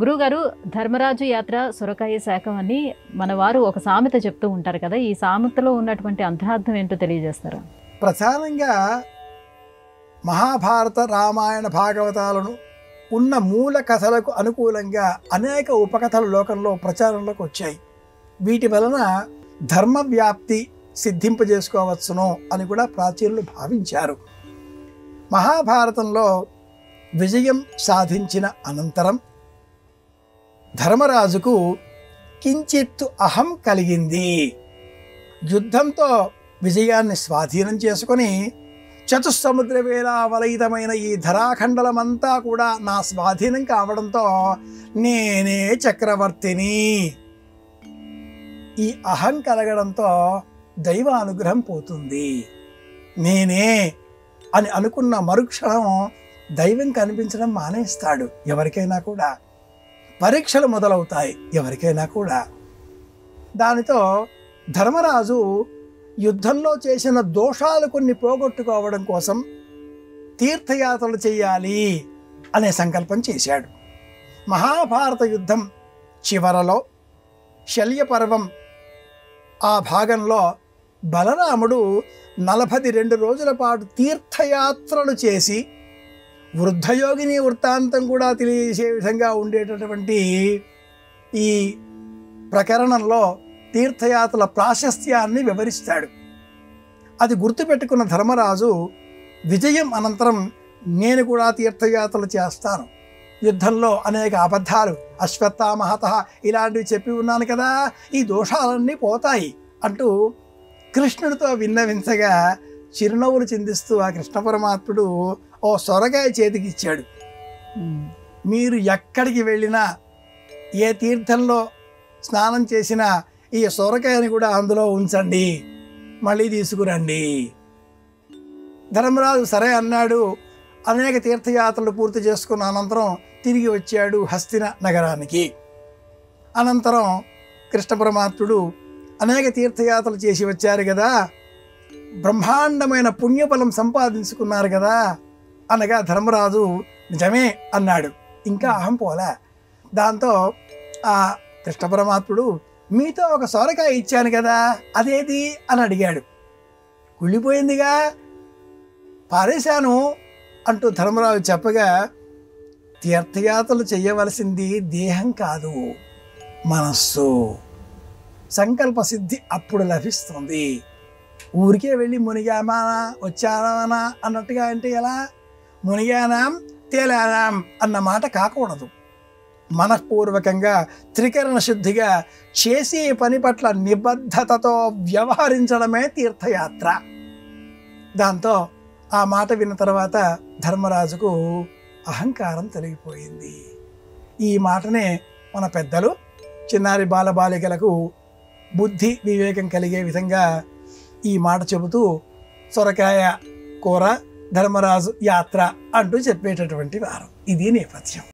గురువుగారు, ధర్మరాజు యాత్ర సొరకాయ శాఖం అని మన వారు ఒక సామెత చెప్తూ ఉంటారు కదా, ఈ సామెతలో ఉన్నటువంటి అంతరార్థం ఏంటో తెలియజేస్తారా? ప్రధానంగా మహాభారత రామాయణ భాగవతాలను ఉన్న మూల కథలకు అనుకూలంగా అనేక ఉపకథలు లోకంలో ప్రచారంలోకి వచ్చాయి. వీటి వలన ధర్మ వ్యాప్తి సిద్ధింపజేసుకోవచ్చును అని కూడా ప్రాచీనులు భావించారు. మహాభారతంలో విజయం సాధించిన అనంతరం ధర్మరాజుకు కించిత్తు అహం కలిగింది. యుద్ధంతో విజయాన్ని స్వాధీనం చేసుకొని చతుస్సముద్ర వేళ వలయితమైన ఈ ధరాఖండలమంతా కూడా నా స్వాధీనం కావడంతో నేనే చక్రవర్తిని, ఈ అహం కలగడంతో దైవానుగ్రహం పోతుంది, నేనే అని అనుకున్న మరుక్షణం దైవం కనిపించడం మానేస్తాడు. ఎవరికైనా కూడా పరీక్షలు మొదలవుతాయి, ఎవరికైనా కూడా. దానితో ధర్మరాజు యుద్ధంలో చేసిన దోషాలు కొన్ని పోగొట్టుకోవడం కోసం తీర్థయాత్రలు చేయాలి అనే సంకల్పం చేశాడు. మహాభారత యుద్ధం చివరలో శల్యపర్వం ఆ భాగంలో బలరాముడు 42 రోజుల పాటు తీర్థయాత్రలు చేసి వృద్ధయోగిని వృత్తాంతం కూడా తెలియజేసే విధంగా ఉండేటటువంటి ఈ ప్రకరణంలో తీర్థయాత్రల ప్రాశస్త్యాన్ని వివరిస్తాడు. అది గుర్తుపెట్టుకున్న ధర్మరాజు విజయం అనంతరం నేను కూడా తీర్థయాత్రలు చేస్తాను, యుద్ధంలో అనేక అబద్ధాలు అశ్వత్థామహత ఇలాంటివి చెప్పి ఉన్నాను కదా, ఈ దోషాలన్నీ పోతాయి అంటూ కృష్ణుడితో విన్నవించగా చిరునవ్వులు చిందిస్తూ ఆ కృష్ణ పరమాత్ముడు ఓ సొరకాయ చేతికి ఇచ్చాడు. మీరు ఎక్కడికి వెళ్ళినా, ఏ తీర్థంలో స్నానం చేసినా ఈ సొరకాయని కూడా అందులో ఉంచండి, మళ్ళీ తీసుకురండి. ధర్మరాజు సరే అన్నాడు. అనేక తీర్థయాత్రలు పూర్తి చేసుకున్న అనంతరం తిరిగి వచ్చాడు హస్తిన నగరానికి. అనంతరం కృష్ణ పరమాత్ముడు అనేక తీర్థయాత్రలు చేసి వచ్చారు కదా, బ్రహ్మాండమైన పుణ్యఫలం సంపాదించుకున్నారు కదా అనగా ధర్మరాజు నిజమే అన్నాడు. ఇంకా అహం పోలే. దాంతో ఆ కృష్ణ పరమాత్ముడు మీతో ఒక సొరకాయ ఇచ్చాను కదా, అదేది అని అడిగాడు. కుళ్ళిపోయిందిగా, పారేశాను అంటూ ధర్మరాజు చెప్పగా, తీర్థయాత్రలు చేయవలసింది దేహం కాదు, మనస్సు. సంకల్ప సిద్ధి అప్పుడు లభిస్తుంది. ఊరికే వెళ్ళి మునిగామా వచ్చానా అన్నట్టుగా అంటే ఎలా? మునిగానాం తేలానాం అన్న మాట కాకూడదు. మనఃపూర్వకంగా త్రికరణ శుద్ధిగా చేసే పని పట్ల నిబద్ధతతో వ్యవహరించడమే తీర్థయాత్ర. దాంతో ఆ మాట విన్న తర్వాత ధర్మరాజుకు అహంకారం తొలగిపోయింది. ఈ మాటనే మన పెద్దలు చిన్నారి బాలబాలికలకు బుద్ధి వివేకం కలిగే విధంగా ఈ మాట చెబుతూ సొరకాయ కూర ధర్మరాజు యాత్ర అంటూ చెప్పేటటువంటి వారు. ఇది నేపథ్యం.